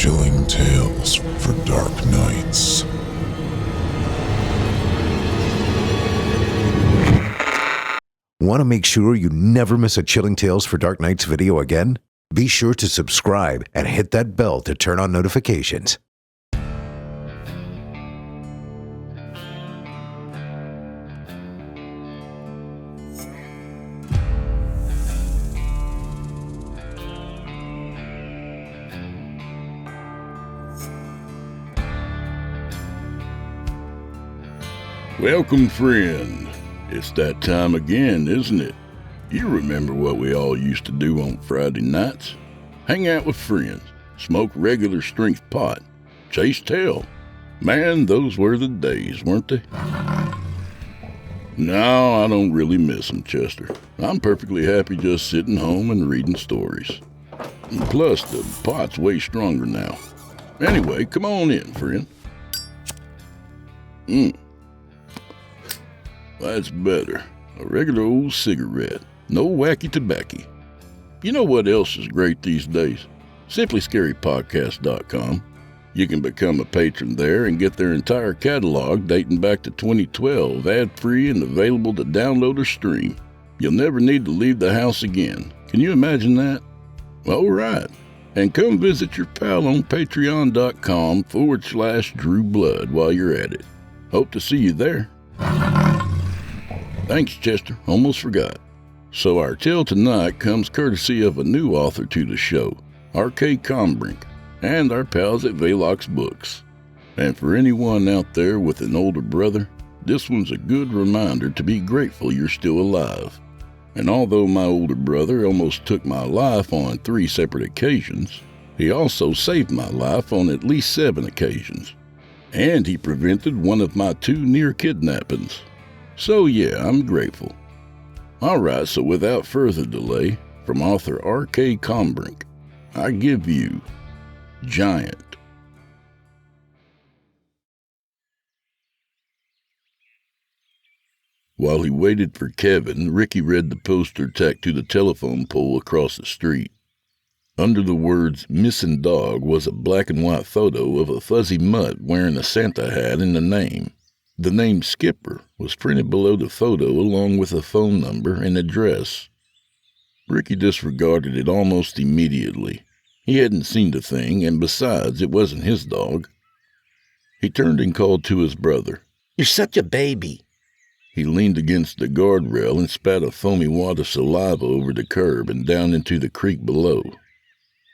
Chilling tales for dark nights. Want to make sure you never miss a Chilling Tales for Dark Nights video again? Be sure to subscribe and hit that bell to turn on notifications. Welcome, friend. It's that time again, isn't it? You remember what we all used to do on Friday nights? Hang out with friends, smoke regular strength pot, chase tail. Man, those were the days, weren't they? No, I don't really miss them, Chester. I'm perfectly happy just sitting home and reading stories. And plus, the pot's way stronger now. Anyway, come on in, friend. That's better. A regular old cigarette. No wacky tobacco. You know what else is great these days? SimplyScaryPodcast.com. You can become a patron there and get their entire catalog dating back to 2012, ad-free and available to download or stream. You'll never need to leave the house again. Can you imagine that? All right. And come visit your pal on patreon.com/Drew Blood while you're at it. Hope to see you there. Thanks, Chester. Almost forgot. So our tale tonight comes courtesy of a new author to the show, R.K. Kombrinck, and our pals at Velox Books. And for anyone out there with an older brother, this one's a good reminder to be grateful you're still alive. And although my older brother almost took my life on 3 separate occasions, he also saved my life on at least 7 occasions. And he prevented one of my 2 near kidnappings. So yeah, I'm grateful. Alright, so without further delay, from author R.K. Kombrinck, I give you Giant. While he waited for Kevin, Ricky read the poster tacked to the telephone pole across the street. Under the words "Missing Dog" was a black and white photo of a fuzzy mutt wearing a Santa hat and a name. The name Skipper was printed below the photo along with a phone number and address. Ricky disregarded it almost immediately. He hadn't seen the thing, and besides, it wasn't his dog. He turned and called to his brother. "You're such a baby." He leaned against the guardrail and spat a foamy wad of saliva over the curb and down into the creek below.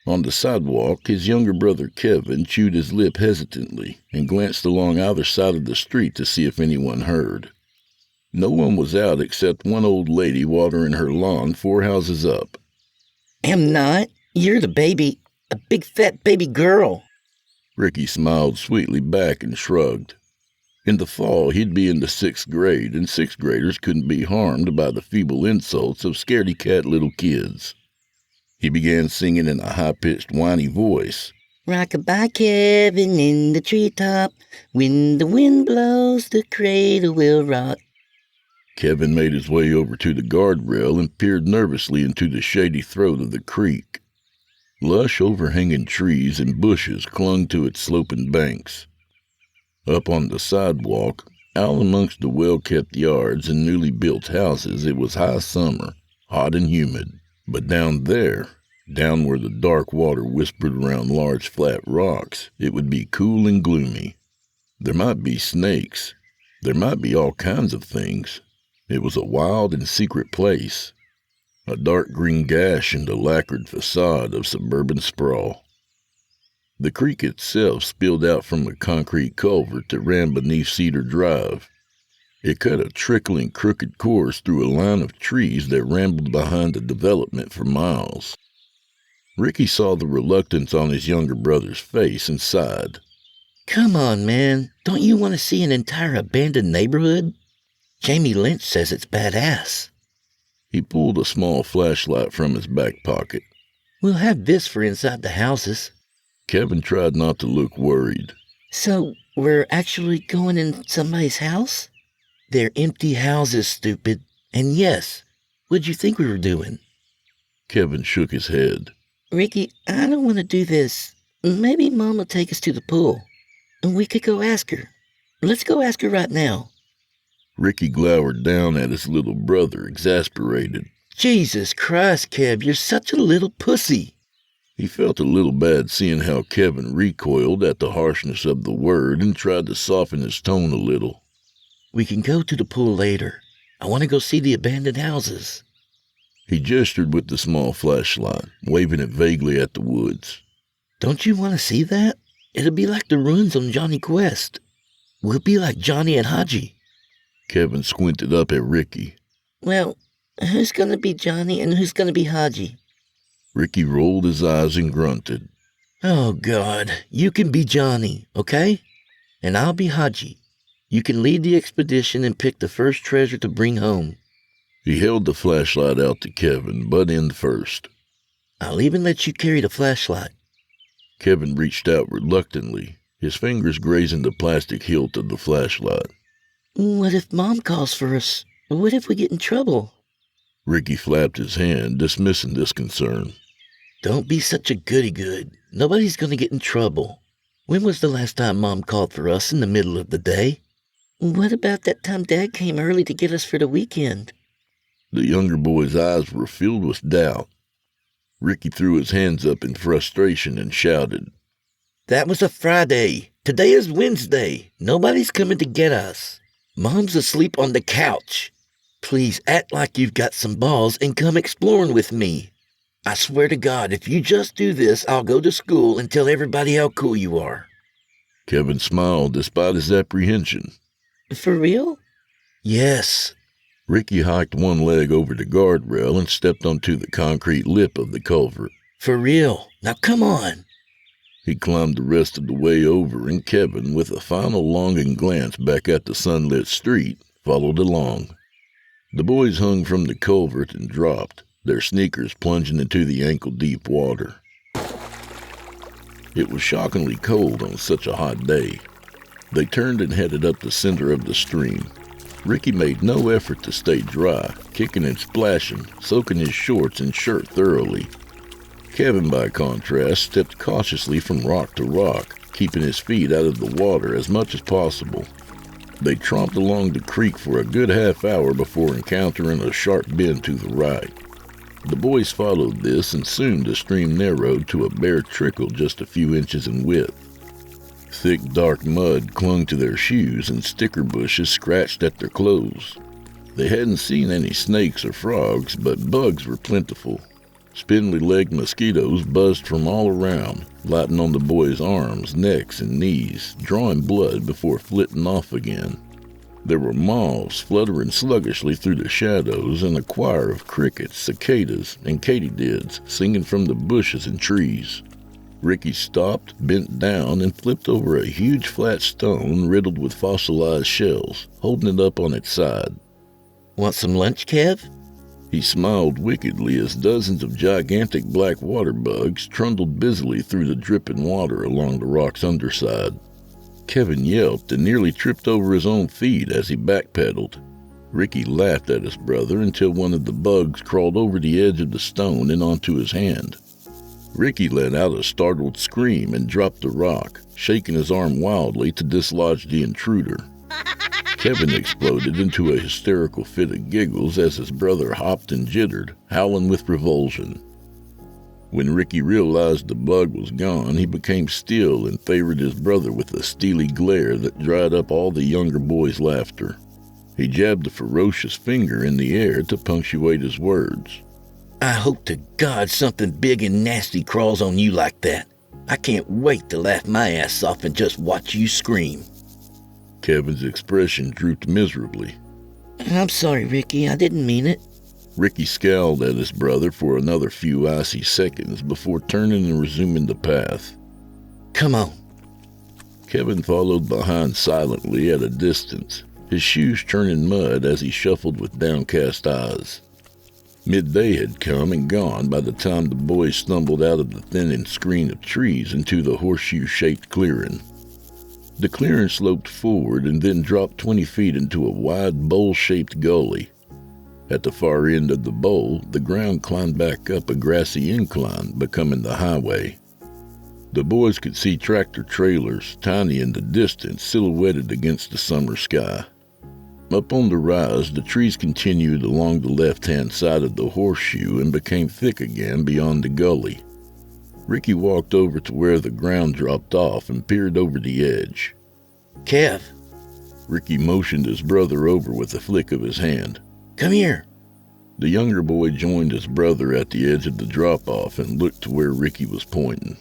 On the sidewalk, his younger brother Kevin chewed his lip hesitantly and glanced along either side of the street to see if anyone heard. No one was out except one old lady watering her lawn 4 houses up. "Am not. You're the baby. A big fat baby girl." Ricky smiled sweetly back and shrugged. In the fall, he'd be in the 6th grade, and 6th graders couldn't be harmed by the feeble insults of scaredy-cat little kids. He began singing in a high-pitched, whiny voice. "Rock-a-bye, Kevin, in the treetop. When the wind blows, the cradle will rock." Kevin made his way over to the guardrail and peered nervously into the shady throat of the creek. Lush, overhanging trees and bushes clung to its sloping banks. Up on the sidewalk, out amongst the well-kept yards and newly built houses, it was high summer, hot and humid. But down there, down where the dark water whispered around large flat rocks, it would be cool and gloomy. There might be snakes. There might be all kinds of things. It was a wild and secret place. A dark green gash in the lacquered facade of suburban sprawl. The creek itself spilled out from a concrete culvert that ran beneath Cedar Drive. It cut a trickling, crooked course through a line of trees that rambled behind the development for miles. Ricky saw the reluctance on his younger brother's face and sighed. "Come on, man. Don't you want to see an entire abandoned neighborhood? Jamie Lynch says it's badass." He pulled a small flashlight from his back pocket. "We'll have this for inside the houses." Kevin tried not to look worried. "So, we're actually going in somebody's house?" "They're empty houses, stupid. And yes, what'd you think we were doing?" Kevin shook his head. "Ricky, I don't want to do this. Maybe Mom will take us to the pool, and we could go ask her. Let's go ask her right now. Ricky glowered down at his little brother, exasperated. Jesus Christ, Kev, you're such a little pussy. He felt a little bad seeing how Kevin recoiled at the harshness of the word and tried to soften his tone a little. We can go to the pool later. I want to go see the abandoned houses. He gestured with the small flashlight, waving it vaguely at the woods. Don't you want to see that? It'll be like the ruins on Johnny Quest. We'll be like Johnny and Haji. Kevin squinted up at Ricky. Well, who's going to be Johnny and who's going to be Haji? Ricky rolled his eyes and grunted. Oh, God, you can be Johnny, okay? And I'll be Haji. You can lead the expedition and pick the first treasure to bring home. He held the flashlight out to Kevin, butt end first. I'll even let you carry the flashlight. Kevin reached out reluctantly, his fingers grazing the plastic hilt of the flashlight. What if Mom calls for us? What if we get in trouble? Ricky flapped his hand, dismissing this concern. Don't be such a goody-good. Nobody's going to get in trouble. When was the last time Mom called for us in the middle of the day? What about that time Dad came early to get us for the weekend? The younger boy's eyes were filled with doubt. Ricky threw his hands up in frustration and shouted. That was a Friday. Today is Wednesday. Nobody's coming to get us. Mom's asleep on the couch. Please act like you've got some balls and come exploring with me. I swear to God, if you just do this, I'll go to school and tell everybody how cool you are. Kevin smiled despite his apprehension. For real? Yes. Ricky hiked one leg over the guardrail and stepped onto the concrete lip of the culvert. For real. Now come on. He climbed the rest of the way over, and Kevin, with a final longing glance back at the sunlit street, followed along. The boys hung from the culvert and dropped, their sneakers plunging into the ankle-deep water. It was shockingly cold on such a hot day. They turned and headed up the center of the stream. Ricky made no effort to stay dry, kicking and splashing, soaking his shorts and shirt thoroughly. Kevin, by contrast, stepped cautiously from rock to rock, keeping his feet out of the water as much as possible. They tromped along the creek for a good half hour before encountering a sharp bend to the right. The boys followed this, and soon the stream narrowed to a bare trickle just a few inches in width. Thick, dark mud clung to their shoes, and sticker bushes scratched at their clothes. They hadn't seen any snakes or frogs, but bugs were plentiful. Spindly-legged mosquitoes buzzed from all around, lighting on the boys' arms, necks, and knees, drawing blood before flitting off again. There were moths fluttering sluggishly through the shadows, and a choir of crickets, cicadas, and katydids singing from the bushes and trees. Ricky stopped, bent down, and flipped over a huge flat stone riddled with fossilized shells, holding it up on its side. Want some lunch, Kev? He smiled wickedly as dozens of gigantic black water bugs trundled busily through the dripping water along the rock's underside. Kevin yelped and nearly tripped over his own feet as he backpedaled. Ricky laughed at his brother until one of the bugs crawled over the edge of the stone and onto his hand. Ricky let out a startled scream and dropped the rock, shaking his arm wildly to dislodge the intruder. Kevin exploded into a hysterical fit of giggles as his brother hopped and jittered, howling with revulsion. When Ricky realized the bug was gone, he became still and favored his brother with a steely glare that dried up all the younger boy's laughter. He jabbed a ferocious finger in the air to punctuate his words. I hope to God something big and nasty crawls on you like that. I can't wait to laugh my ass off and just watch you scream. Kevin's expression drooped miserably. I'm sorry, Ricky. I didn't mean it. Ricky scowled at his brother for another few icy seconds before turning and resuming the path. Come on. Kevin followed behind silently at a distance, his shoes churning mud as he shuffled with downcast eyes. Midday had come and gone by the time the boys stumbled out of the thinning screen of trees into the horseshoe-shaped clearing. The clearing sloped forward and then dropped 20 feet into a wide bowl-shaped gully. At the far end of the bowl, the ground climbed back up a grassy incline, becoming the highway. The boys could see tractor-trailers, tiny in the distance, silhouetted against the summer sky. Up on the rise, the trees continued along the left-hand side of the horseshoe and became thick again beyond the gully. Ricky walked over to where the ground dropped off and peered over the edge. Kev, Ricky motioned his brother over with a flick of his hand. come here. The younger boy joined his brother at the edge of the drop-off and looked to where Ricky was pointing.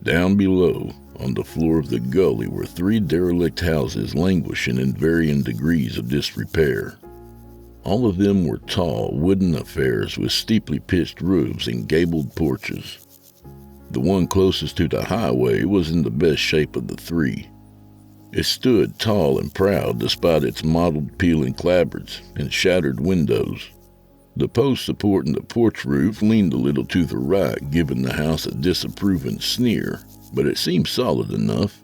Down below, on the floor of the gully, were 3 derelict houses languishing in varying degrees of disrepair. All of them were tall, wooden affairs with steeply pitched roofs and gabled porches. The one closest to the highway was in the best shape of the 3. It stood tall and proud despite its mottled peeling clapboards and shattered windows. The post supporting the porch roof leaned a little to the right, giving the house a disapproving sneer, but it seemed solid enough.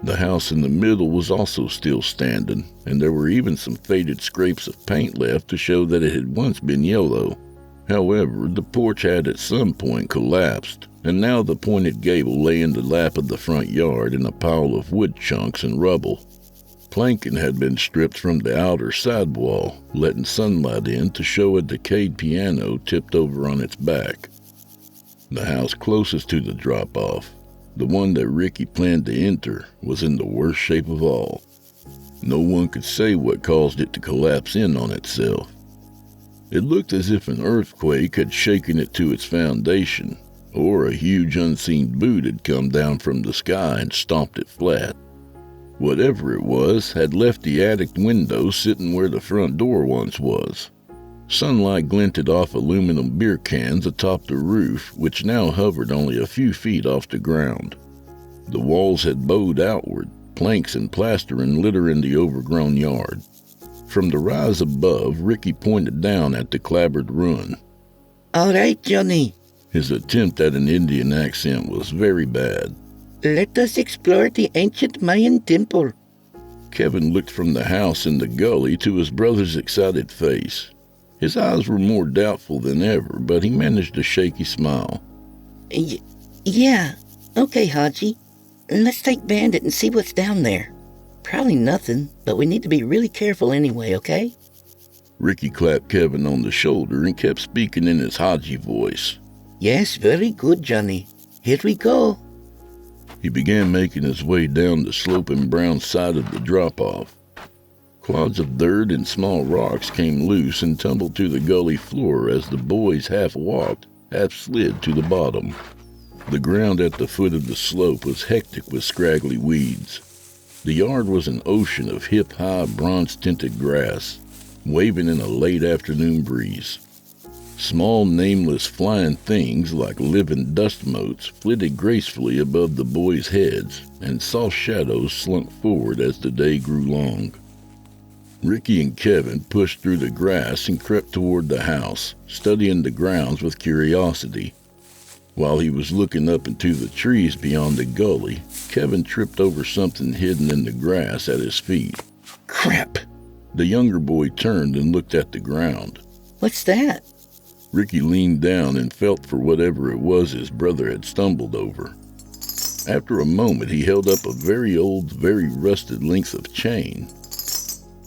The house in the middle was also still standing, and there were even some faded scrapes of paint left to show that it had once been yellow. However, the porch had at some point collapsed, and now the pointed gable lay in the lap of the front yard in a pile of wood chunks and rubble. Planking had been stripped from the outer sidewall, letting sunlight in to show a decayed piano tipped over on its back. The house closest to the drop-off, the one that Ricky planned to enter, was in the worst shape of all. No one could say what caused it to collapse in on itself. It looked as if an earthquake had shaken it to its foundation, or a huge unseen boot had come down from the sky and stomped it flat. Whatever it was had left the attic window sitting where the front door once was. Sunlight glinted off aluminum beer cans atop the roof, which now hovered only a few feet off the ground. The walls had bowed outward, planks and plastering littering the overgrown yard. From the rise above, Ricky pointed down at the clapboard ruin. All right, Johnny. His attempt at an Indian accent was very bad. Let us explore the ancient Mayan temple. Kevin looked from the house in the gully to his brother's excited face. His eyes were more doubtful than ever, but he managed a shaky smile. Yeah. Okay, Haji. Let's take Bandit and see what's down there. Probably nothing, but we need to be really careful anyway, okay? Ricky clapped Kevin on the shoulder and kept speaking in his Haji voice. Yes, very good, Johnny. Here we go. He began making his way down the sloping brown side of the drop-off. Clods of dirt and small rocks came loose and tumbled to the gully floor as the boys half walked, half slid to the bottom. The ground at the foot of the slope was hectic with scraggly weeds. The yard was an ocean of hip-high, bronze-tinted grass, waving in a late afternoon breeze. Small, nameless flying things like living dust motes flitted gracefully above the boys' heads, and soft shadows slunk forward as the day grew long. Ricky and Kevin pushed through the grass and crept toward the house, studying the grounds with curiosity. While he was looking up into the trees beyond the gully, Kevin tripped over something hidden in the grass at his feet. Crap! The younger boy turned and looked at the ground. What's that? Ricky leaned down and felt for whatever it was his brother had stumbled over. After a moment, he held up a very old, very rusted length of chain.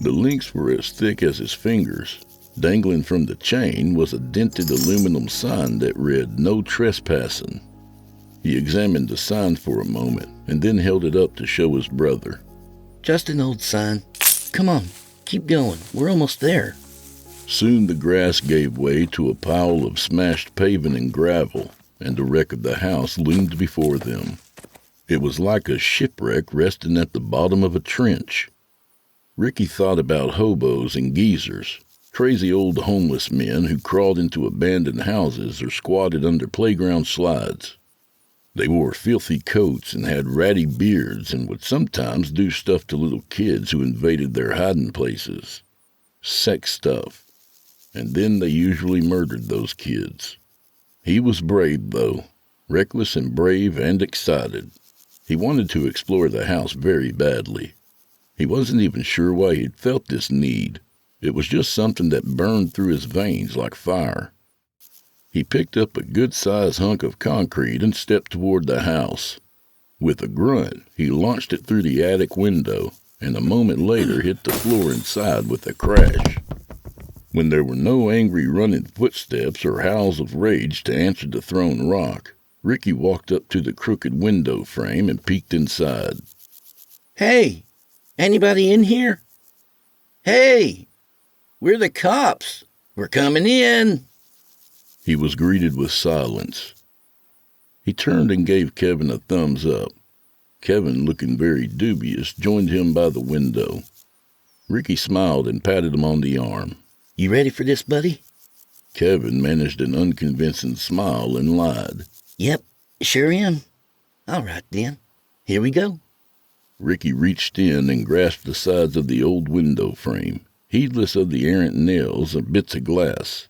The links were as thick as his fingers. Dangling from the chain was a dented aluminum sign that read, "No trespassing." He examined the sign for a moment and then held it up to show his brother. Just an old sign. Come on, keep going. We're almost there. Soon the grass gave way to a pile of smashed paving and gravel, and the wreck of the house loomed before them. It was like a shipwreck resting at the bottom of a trench. Ricky thought about hobos and geezers, crazy old homeless men who crawled into abandoned houses or squatted under playground slides. They wore filthy coats and had ratty beards and would sometimes do stuff to little kids who invaded their hiding places. Sex stuff. And then they usually murdered those kids. He was brave, though, reckless and brave and excited. He wanted to explore the house very badly. He wasn't even sure why he'd felt this need. It was just something that burned through his veins like fire. He picked up a good-sized hunk of concrete and stepped toward the house. With a grunt, he launched it through the attic window, and a moment later hit the floor inside with a crash. When there were no angry running footsteps or howls of rage to answer the thrown rock, Ricky walked up to the crooked window frame and peeked inside. Hey, anybody in here? Hey, we're the cops. We're coming in. He was greeted with silence. He turned and gave Kevin a thumbs up. Kevin, looking very dubious, joined him by the window. Ricky smiled and patted him on the arm. You ready for this, buddy? Kevin managed an unconvincing smile and lied. Yep, sure am. All right, then. Here we go. Ricky reached in and grasped the sides of the old window frame, heedless of the errant nails and bits of glass.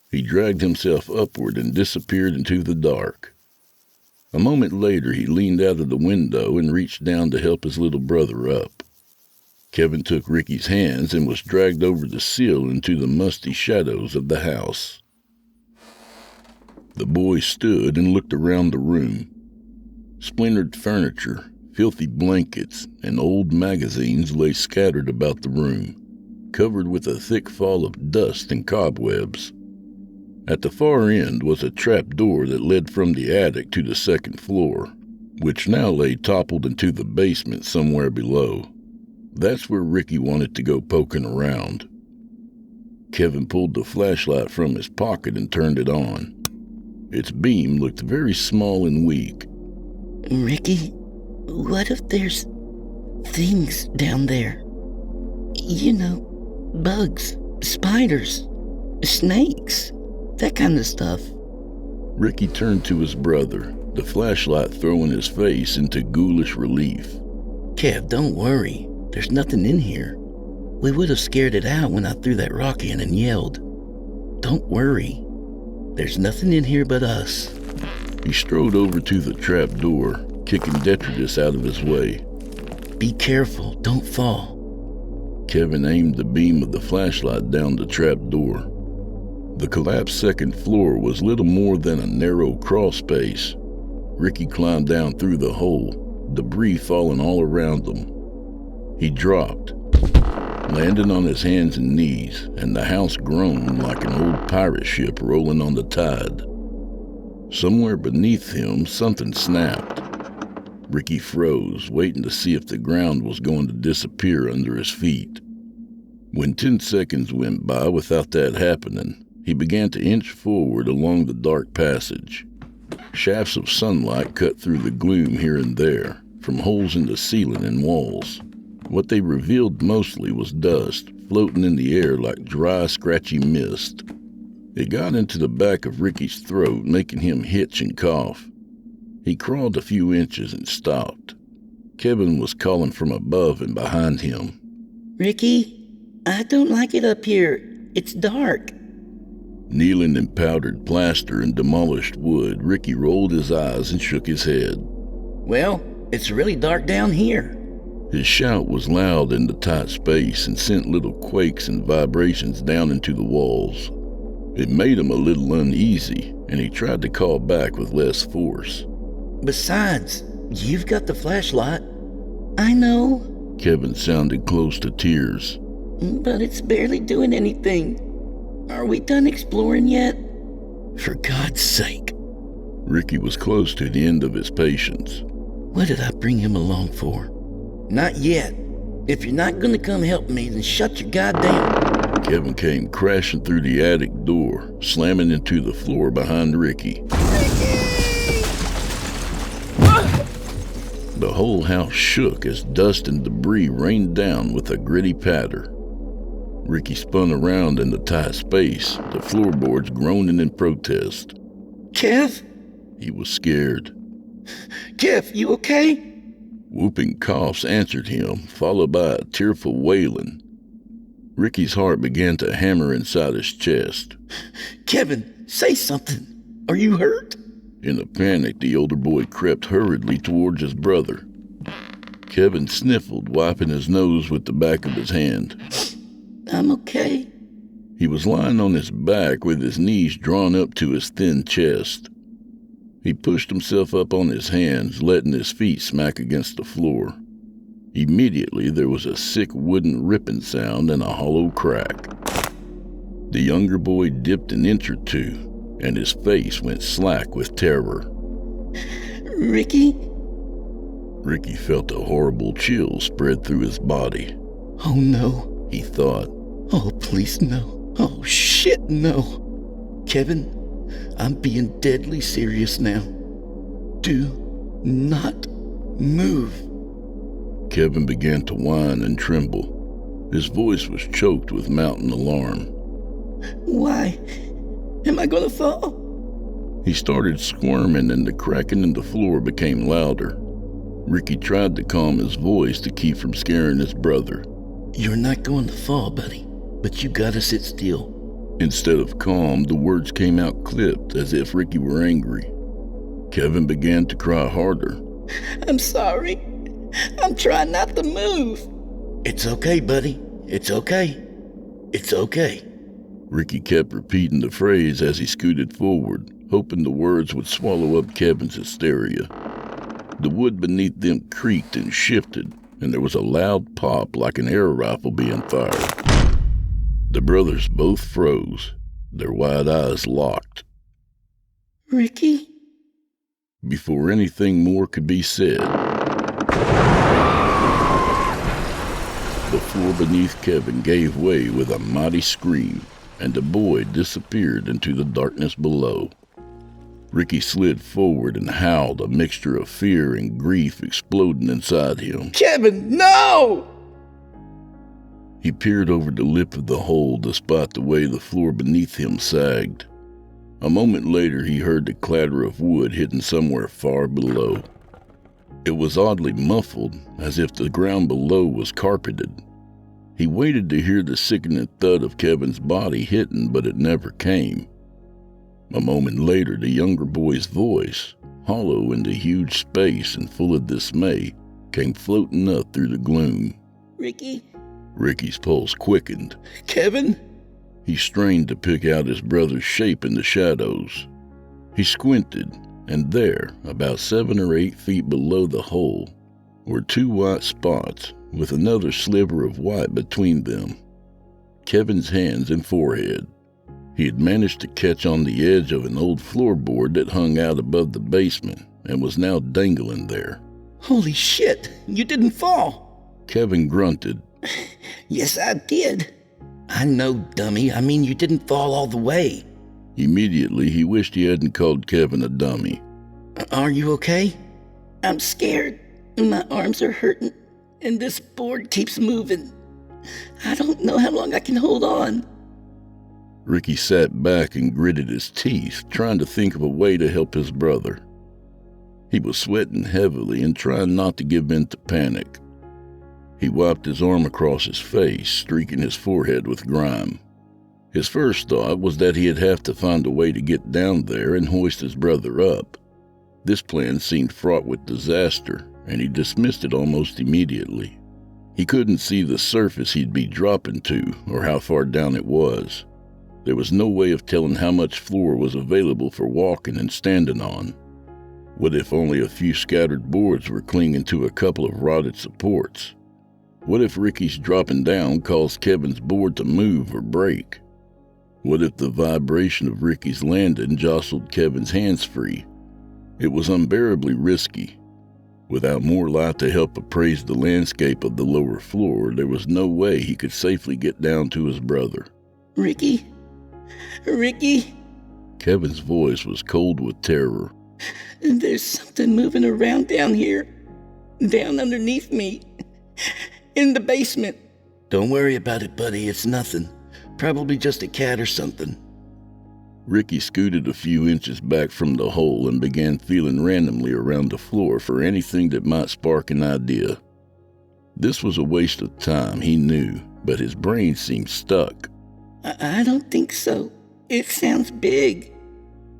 He dragged himself upward and disappeared into the dark. A moment later, he leaned out of the window and reached down to help his little brother up. Kevin took Ricky's hands and was dragged over the sill into the musty shadows of the house. The boy stood and looked around the room. Splintered furniture, filthy blankets, and old magazines lay scattered about the room, covered with a thick fall of dust and cobwebs. At the far end was a trap door that led from the attic to the second floor, which now lay toppled into the basement somewhere below. That's where Ricky wanted to go poking around. Kevin pulled the flashlight from his pocket and turned it on. Its beam looked very small and weak. Ricky, what if there's things down there? You know, bugs, spiders, snakes, that kind of stuff. Ricky turned to his brother, the flashlight throwing his face into ghoulish relief. Kev, don't worry. There's nothing in here. We would have scared it out when I threw that rock in and yelled. Don't worry. There's nothing in here but us. He strode over to the trap door, kicking detritus out of his way. Be careful, don't fall. Kevin aimed the beam of the flashlight down the trap door. The collapsed second floor was little more than a narrow crawl space. Ricky climbed down through the hole, debris falling all around him. He dropped, landing on his hands and knees, and the house groaned like an old pirate ship rolling on the tide. Somewhere beneath him, something snapped. Ricky froze, waiting to see if the ground was going to disappear under his feet. When 10 seconds went by without that happening, he began to inch forward along the dark passage. Shafts of sunlight cut through the gloom here and there, from holes in the ceiling and walls. What they revealed mostly was dust, floating in the air like dry, scratchy mist. It got into the back of Ricky's throat, making him hitch and cough. He crawled a few inches and stopped. Kevin was calling from above and behind him. Ricky, I don't like it up here. It's dark. Kneeling in powdered plaster and demolished wood, Ricky rolled his eyes and shook his head. Well, it's really dark down here. His shout was loud in the tight space and sent little quakes and vibrations down into the walls. It made him a little uneasy, and he tried to call back with less force. Besides, you've got the flashlight. I know. Kevin sounded close to tears. But it's barely doing anything. Are we done exploring yet? For God's sake. Ricky was close to the end of his patience. What did I bring him along for? Not yet. If you're not gonna come help me, then shut your goddamn... Kevin came crashing through the attic door, slamming into the floor behind Ricky. The whole house shook as dust and debris rained down with a gritty patter. Ricky spun around in the tight space, the floorboards groaning in protest. Kev? He was scared. Geoff, you okay? Whooping coughs answered him, followed by a tearful wailing. Ricky's heart began to hammer inside his chest. Kevin, say something. Are you hurt? In a panic, the older boy crept hurriedly towards his brother. Kevin sniffled, wiping his nose with the back of his hand. I'm okay. He was lying on his back with his knees drawn up to his thin chest. He pushed himself up on his hands, letting his feet smack against the floor. Immediately, there was a sick wooden ripping sound and a hollow crack. The younger boy dipped an inch or two, and his face went slack with terror. Ricky? Ricky felt a horrible chill spread through his body. Oh no, He thought, oh please no, oh shit no. Kevin, I'm being deadly serious now. Do not move. Kevin began to whine and tremble. His voice was choked with mountain alarm. Why? Am I gonna fall? He started squirming and the cracking in the floor became louder. Ricky tried to calm his voice to keep from scaring his brother. You're not going to fall, buddy, but you gotta sit still. Instead of calm, the words came out clipped as if Ricky were angry. Kevin began to cry harder. I'm sorry. I'm trying not to move. It's okay, buddy. It's okay. It's okay. Ricky kept repeating the phrase as he scooted forward, hoping the words would swallow up Kevin's hysteria. The wood beneath them creaked and shifted, and there was a loud pop like an air rifle being fired. The brothers both froze, their wide eyes locked. Ricky? Before anything more could be said, the floor beneath Kevin gave way with a mighty scream, and the boy disappeared into the darkness below. Ricky slid forward and howled, a mixture of fear and grief exploding inside him. Kevin, no! He peered over the lip of the hole despite the way the floor beneath him sagged. A moment later, he heard the clatter of wood hitting somewhere far below. It was oddly muffled, as if the ground below was carpeted. He waited to hear the sickening thud of Kevin's body hitting, but it never came. A moment later, the younger boy's voice, hollow into huge space and full of dismay, came floating up through the gloom. Ricky? Ricky's pulse quickened. Kevin? He strained to pick out his brother's shape in the shadows. He squinted, and there, about 7 or 8 feet below the hole, were 2 white spots with another sliver of white between them. Kevin's hands and forehead. He had managed to catch on the edge of an old floorboard that hung out above the basement and was now dangling there. Holy shit, you didn't fall. Kevin grunted. Yes, I did. I know, dummy. I mean, you didn't fall all the way. Immediately, he wished he hadn't called Kevin a dummy. Are you okay? I'm scared. My arms are hurting, and this board keeps moving. I don't know how long I can hold on. Ricky sat back and gritted his teeth, trying to think of a way to help his brother. He was sweating heavily and trying not to give in to panic. He wiped his arm across his face, streaking his forehead with grime. His first thought was that he'd have to find a way to get down there and hoist his brother up. This plan seemed fraught with disaster, and he dismissed it almost immediately. He couldn't see the surface he'd be dropping to or how far down it was. There was no way of telling how much floor was available for walking and standing on. What if only a few scattered boards were clinging to a couple of rotted supports? What if Ricky's dropping down caused Kevin's board to move or break? What if the vibration of Ricky's landing jostled Kevin's hands free? It was unbearably risky. Without more light to help appraise the landscape of the lower floor, there was no way he could safely get down to his brother. Ricky? Ricky? Kevin's voice was cold with terror. There's something moving around down here. Down underneath me. In the basement. Don't worry about it, buddy. It's nothing. Probably just a cat or something. Ricky scooted a few inches back from the hole and began feeling randomly around the floor for anything that might spark an idea. This was a waste of time, he knew, but his brain seemed stuck. I don't think so. It sounds big.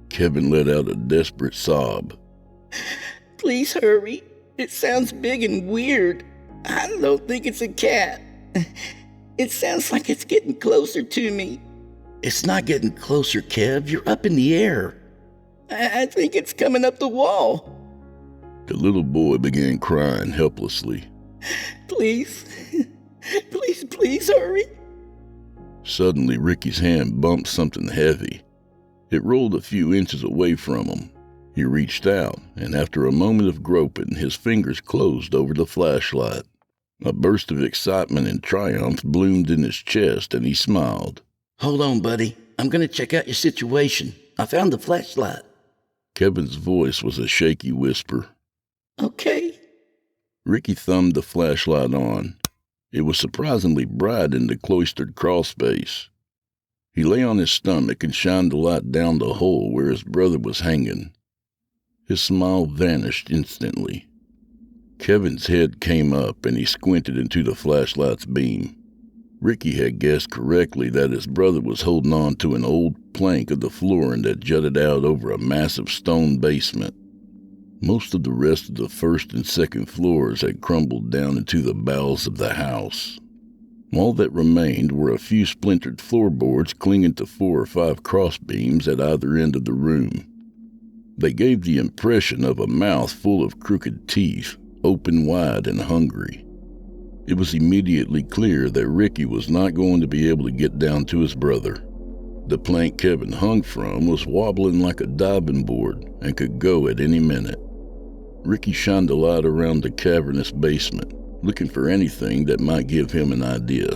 Kevin let out a desperate sob. Please hurry. It sounds big and weird. I don't think it's a cat. It sounds like it's getting closer to me. It's not getting closer, Kev. You're up in the air. I think it's coming up the wall. The little boy began crying helplessly. Please. Please hurry. Suddenly, Ricky's hand bumped something heavy. It rolled a few inches away from him. He reached out, and after a moment of groping, his fingers closed over the flashlight. A burst of excitement and triumph bloomed in his chest, and he smiled. Hold on, buddy. I'm going to check out your situation. I found the flashlight. Kevin's voice was a shaky whisper. Okay. Ricky thumbed the flashlight on. It was surprisingly bright in the cloistered crawlspace. He lay on his stomach and shined the light down the hole where his brother was hanging. His smile vanished instantly. Kevin's head came up and he squinted into the flashlight's beam. Ricky had guessed correctly that his brother was holding on to an old plank of the flooring that jutted out over a massive stone basement. Most of the rest of the first and second floors had crumbled down into the bowels of the house. All that remained were a few splintered floorboards clinging to 4 or 5 crossbeams at either end of the room. They gave the impression of a mouth full of crooked teeth, open wide and hungry. It was immediately clear that Ricky was not going to be able to get down to his brother. The plank Kevin hung from was wobbling like a diving board and could go at any minute. Ricky shined a light around the cavernous basement, looking for anything that might give him an idea.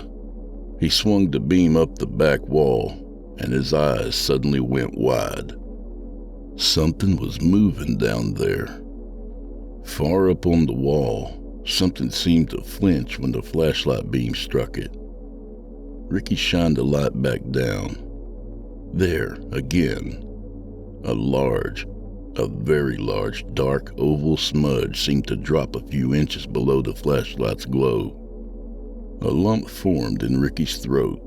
He swung the beam up the back wall, and his eyes suddenly went wide. Something was moving down there. Far up on the wall, something seemed to flinch when the flashlight beam struck it. Ricky shined the light back down. There, again, a very large, dark oval smudge seemed to drop a few inches below the flashlight's glow. A lump formed in Ricky's throat.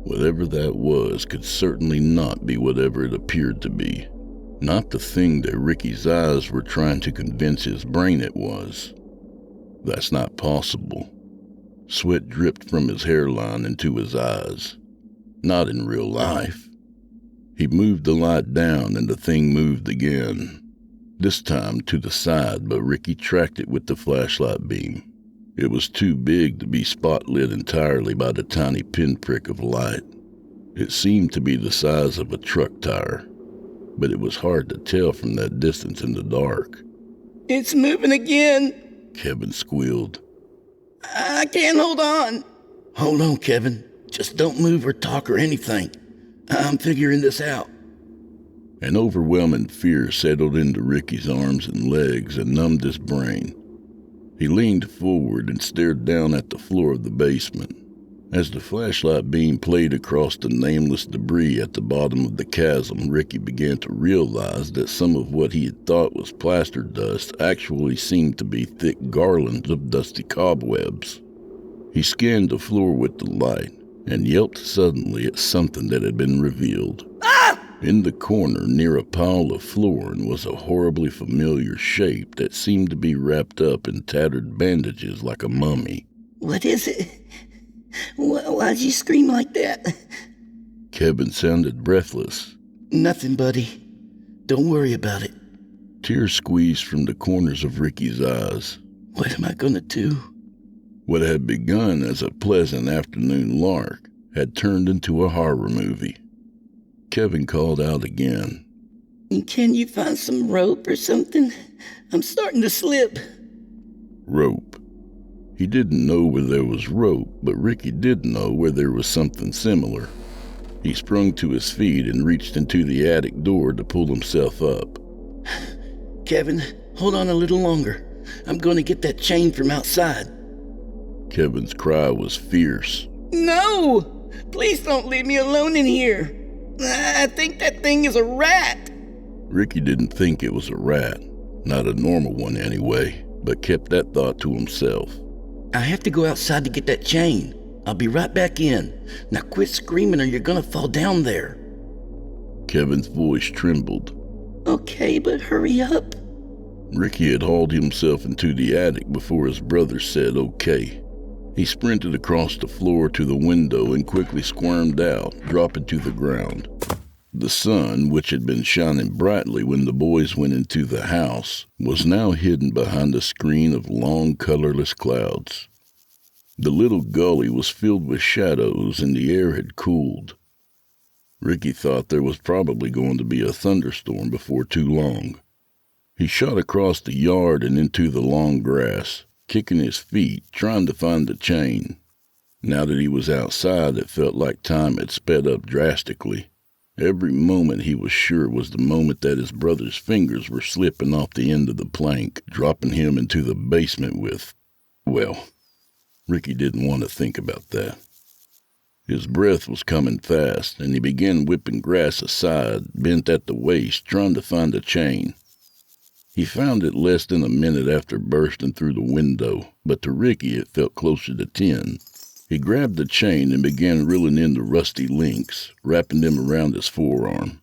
Whatever that was could certainly not be whatever it appeared to be. Not the thing that Ricky's eyes were trying to convince his brain it was. That's not possible. Sweat dripped from his hairline into his eyes. Not in real life. He moved the light down and the thing moved again. This time to the side, but Ricky tracked it with the flashlight beam. It was too big to be spot-lit entirely by the tiny pinprick of light. It seemed to be the size of a truck tire, but it was hard to tell from that distance in the dark. It's moving again, Kevin squealed. I can't hold on. Hold on, Kevin. Just don't move or talk or anything. I'm figuring this out. An overwhelming fear settled into Ricky's arms and legs and numbed his brain. He leaned forward and stared down at the floor of the basement. As the flashlight beam played across the nameless debris at the bottom of the chasm, Ricky began to realize that some of what he had thought was plaster dust actually seemed to be thick garlands of dusty cobwebs. He scanned the floor with the light and yelped suddenly at something that had been revealed. Ah! In the corner near a pile of flooring was a horribly familiar shape that seemed to be wrapped up in tattered bandages like a mummy. What is it? Why'd you scream like that? Kevin sounded breathless. Nothing, buddy. Don't worry about it. Tears squeezed from the corners of Ricky's eyes. What am I gonna do? What had begun as a pleasant afternoon lark had turned into a horror movie. Kevin called out again. Can you find some rope or something? I'm starting to slip. Rope. He didn't know where there was rope, but Ricky did know where there was something similar. He sprung to his feet and reached into the attic door to pull himself up. Kevin, hold on a little longer. I'm going to get that chain from outside. Kevin's cry was fierce. No! Please don't leave me alone in here. I think that thing is a rat. Ricky didn't think it was a rat. Not a normal one anyway, but kept that thought to himself. I have to go outside to get that chain. I'll be right back in. Now quit screaming or you're gonna fall down there. Kevin's voice trembled. Okay, but hurry up. Ricky had hauled himself into the attic before his brother said okay. He sprinted across the floor to the window and quickly squirmed out, dropping to the ground. The sun, which had been shining brightly when the boys went into the house, was now hidden behind a screen of long, colorless clouds. The little gully was filled with shadows and the air had cooled. Ricky thought there was probably going to be a thunderstorm before too long. He shot across the yard and into the long grass, kicking his feet, trying to find the chain. Now that he was outside, it felt like time had sped up drastically. Every moment he was sure was the moment that his brother's fingers were slipping off the end of the plank, dropping him into the basement with, well, Ricky didn't want to think about that. His breath was coming fast, and he began whipping grass aside, bent at the waist, trying to find a chain. He found it less than a minute after bursting through the window, but to Ricky it felt closer to 10. He grabbed the chain and began reeling in the rusty links, wrapping them around his forearm.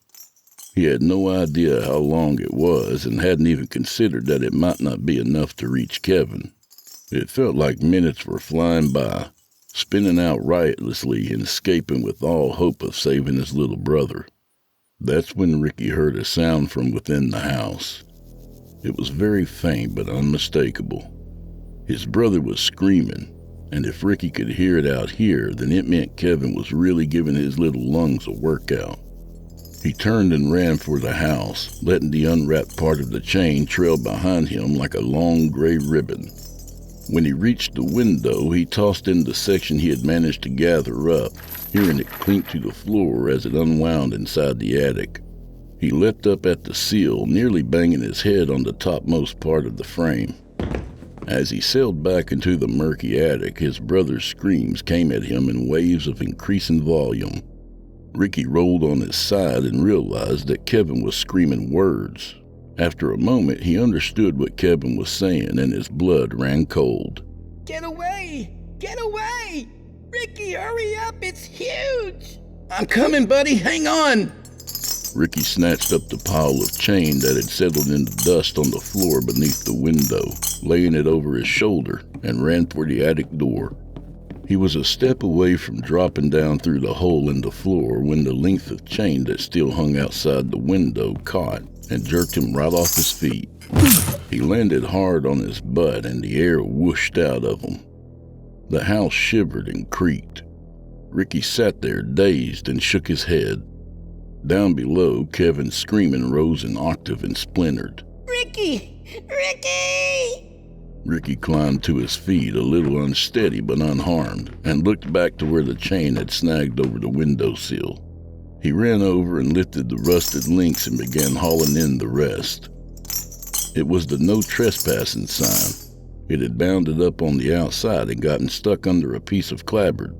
He had no idea how long it was and hadn't even considered that it might not be enough to reach Kevin. It felt like minutes were flying by, spinning out riotously and escaping with all hope of saving his little brother. That's when Ricky heard a sound from within the house. It was very faint but unmistakable. His brother was screaming, and if Ricky could hear it out here, then it meant Kevin was really giving his little lungs a workout. He turned and ran for the house, letting the unwrapped part of the chain trail behind him like a long gray ribbon. When he reached the window, he tossed in the section he had managed to gather up, hearing it clink to the floor as it unwound inside the attic. He leapt up at the sill, nearly banging his head on the topmost part of the frame. As he sailed back into the murky attic, his brother's screams came at him in waves of increasing volume. Ricky rolled on his side and realized that Kevin was screaming words. After a moment, he understood what Kevin was saying, and his blood ran cold. Get away! Get away! Ricky, hurry up! It's huge! I'm coming, buddy! Hang on! Ricky snatched up the pile of chain that had settled into dust on the floor beneath the window, laying it over his shoulder, and ran for the attic door. He was a step away from dropping down through the hole in the floor when the length of chain that still hung outside the window caught and jerked him right off his feet. He landed hard on his butt and the air whooshed out of him. The house shivered and creaked. Ricky sat there dazed and shook his head. Down below, Kevin's screaming rose an octave and splintered. Ricky! Ricky! Ricky climbed to his feet, a little unsteady but unharmed, and looked back to where the chain had snagged over the windowsill. He ran over and lifted the rusted links and began hauling in the rest. It was the no trespassing sign. It had bounded up on the outside and gotten stuck under a piece of clapboard.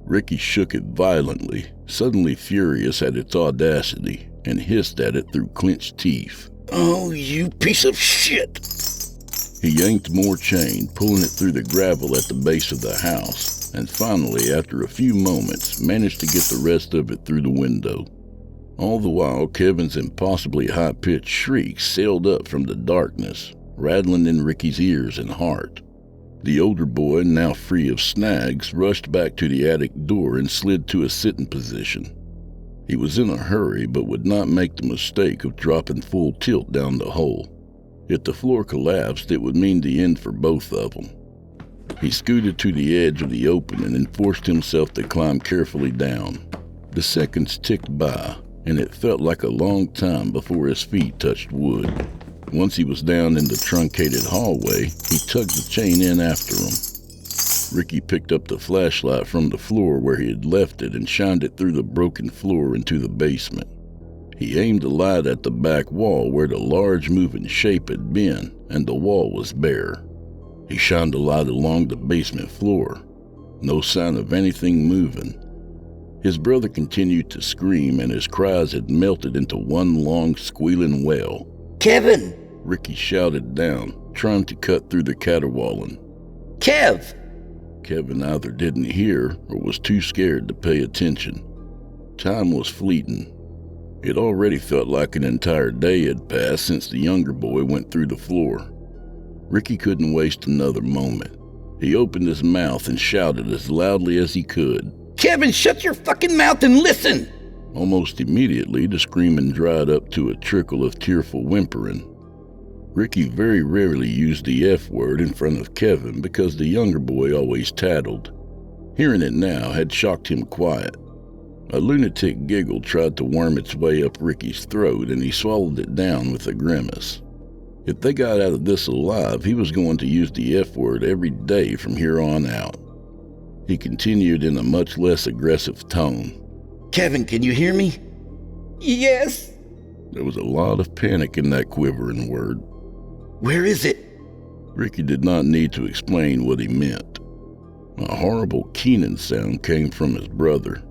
Ricky shook it violently, suddenly furious at its audacity, and hissed at it through clenched teeth. Oh, you piece of shit! He yanked more chain, pulling it through the gravel at the base of the house, and finally, after a few moments, managed to get the rest of it through the window. All the while, Kevin's impossibly high-pitched shrieks sailed up from the darkness, rattling in Ricky's ears and heart. The older boy, now free of snags, rushed back to the attic door and slid to a sitting position. He was in a hurry, but would not make the mistake of dropping full tilt down the hole. If the floor collapsed, it would mean the end for both of them. He scooted to the edge of the opening and forced himself to climb carefully down. The seconds ticked by, and it felt like a long time before his feet touched wood. Once he was down in the truncated hallway, he tugged the chain in after him. Ricky picked up the flashlight from the floor where he had left it and shined it through the broken floor into the basement. He aimed the light at the back wall where the large moving shape had been, and the wall was bare. He shined the light along the basement floor. No sign of anything moving. His brother continued to scream, and his cries had melted into one long squealing wail. Kevin! Ricky shouted down, trying to cut through the caterwauling. Kev! Kevin either didn't hear or was too scared to pay attention. Time was fleeting. It already felt like an entire day had passed since the younger boy went through the floor. Ricky couldn't waste another moment. He opened his mouth and shouted as loudly as he could. Kevin, shut your fucking mouth and listen! Almost immediately, the screaming dried up to a trickle of tearful whimpering. Ricky very rarely used the F word in front of Kevin because the younger boy always tattled. Hearing it now had shocked him quiet. A lunatic giggle tried to worm its way up Ricky's throat, and he swallowed it down with a grimace. If they got out of this alive, he was going to use the F word every day from here on out. He continued in a much less aggressive tone. Kevin, can you hear me? Yes. There was a lot of panic in that quivering word. Where is it? Ricky did not need to explain what he meant. A horrible keening sound came from his brother.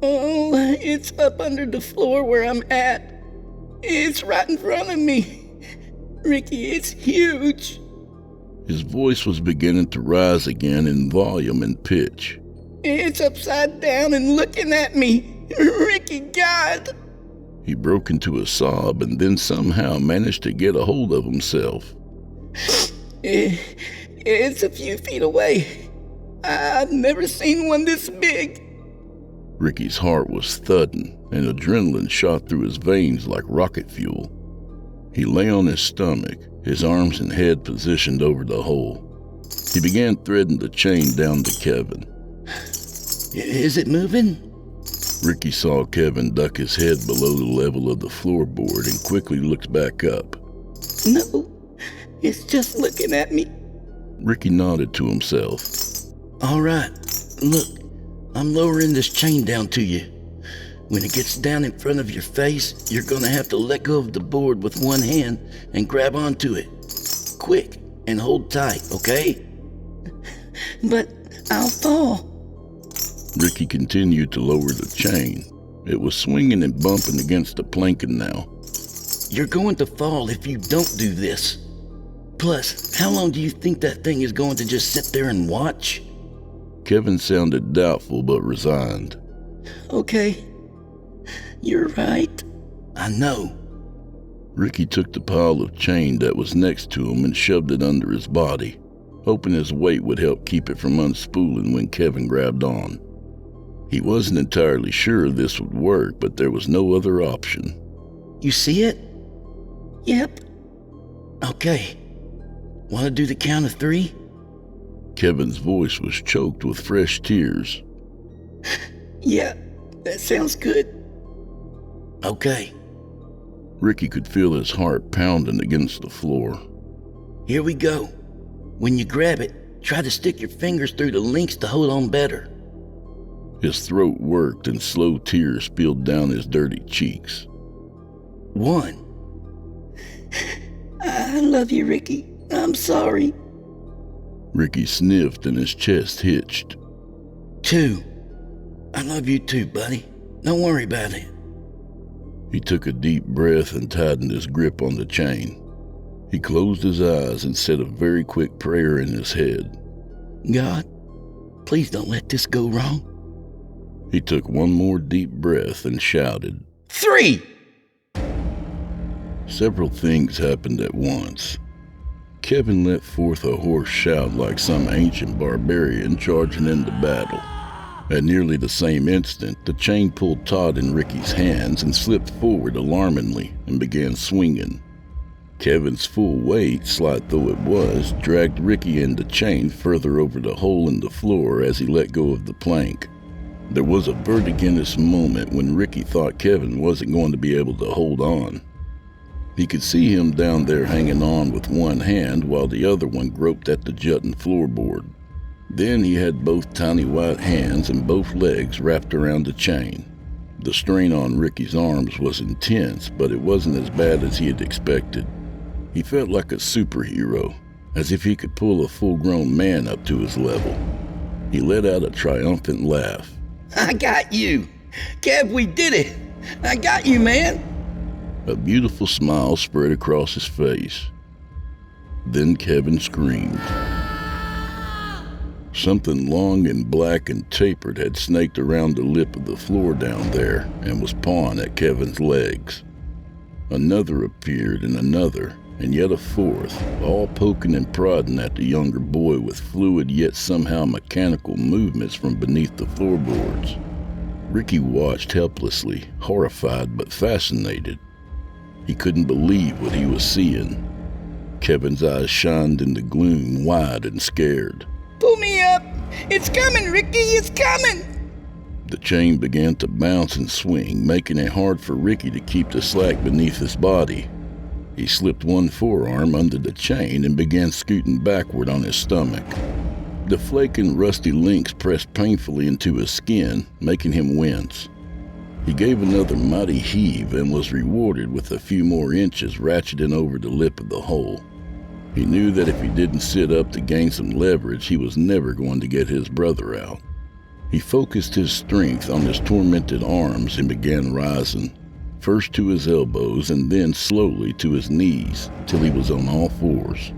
Oh, it's up under the floor where I'm at. It's right in front of me. Ricky, it's huge. His voice was beginning to rise again in volume and pitch. It's upside down and looking at me. Ricky, God! He broke into a sob and then somehow managed to get a hold of himself. It's a few feet away. I've never seen one this big. Ricky's heart was thudding, and adrenaline shot through his veins like rocket fuel. He lay on his stomach, his arms and head positioned over the hole. He began threading the chain down to Kevin. Is it moving? Ricky saw Kevin duck his head below the level of the floorboard and quickly looked back up. No, it's just looking at me. Ricky nodded to himself. All right, look, I'm lowering this chain down to you. When it gets down in front of your face, you're gonna have to let go of the board with one hand and grab onto it. Quick, and hold tight, okay? But I'll fall. Ricky continued to lower the chain. It was swinging and bumping against the planking now. You're going to fall if you don't do this. Plus, how long do you think that thing is going to just sit there and watch? Kevin sounded doubtful but resigned. Okay, you're right. I know. Ricky took the pile of chain that was next to him and shoved it under his body, hoping his weight would help keep it from unspooling when Kevin grabbed on. He wasn't entirely sure this would work, but there was no other option. You see it? Yep. Okay. Want to do the count of 3? Kevin's voice was choked with fresh tears. Yeah, that sounds good. Okay. Ricky could feel his heart pounding against the floor. Here we go. When you grab it, try to stick your fingers through the links to hold on better. His throat worked and slow tears spilled down his dirty cheeks. 1. I love you, Ricky. I'm sorry. Ricky sniffed and his chest hitched. 2. I love you too, buddy. Don't worry about it. He took a deep breath and tightened his grip on the chain. He closed his eyes and said a very quick prayer in his head. God, please don't let this go wrong. He took one more deep breath and shouted, 3! Several things happened at once. Kevin let forth a hoarse shout like some ancient barbarian charging into battle. At nearly the same instant, the chain pulled taut in Ricky's hands and slipped forward alarmingly and began swinging. Kevin's full weight, slight though it was, dragged Ricky and the chain further over the hole in the floor as he let go of the plank. There was a vertiginous moment when Ricky thought Kevin wasn't going to be able to hold on. He could see him down there hanging on with one hand while the other one groped at the jutting floorboard. Then he had both tiny white hands and both legs wrapped around the chain. The strain on Ricky's arms was intense, but it wasn't as bad as he had expected. He felt like a superhero, as if he could pull a full-grown man up to his level. He let out a triumphant laugh. I got you! Kev, we did it! I got you, man! A beautiful smile spread across his face. Then Kevin screamed. Something long and black and tapered had snaked around the lip of the floor down there and was pawing at Kevin's legs. Another appeared and and yet a fourth, all poking and prodding at the younger boy with fluid yet somehow mechanical movements from beneath the floorboards. Ricky watched helplessly, horrified but fascinated. He couldn't believe what he was seeing. Kevin's eyes shined in the gloom, wide and scared. Pull me up! It's coming, Ricky! It's coming! The chain began to bounce and swing, making it hard for Ricky to keep the slack beneath his body. He slipped one forearm under the chain and began scooting backward on his stomach. The flaking, rusty links pressed painfully into his skin, making him wince. He gave another mighty heave and was rewarded with a few more inches ratcheting over the lip of the hole. He knew that if he didn't sit up to gain some leverage, he was never going to get his brother out. He focused his strength on his tormented arms and began rising, first to his elbows and then slowly to his knees, till he was on all fours.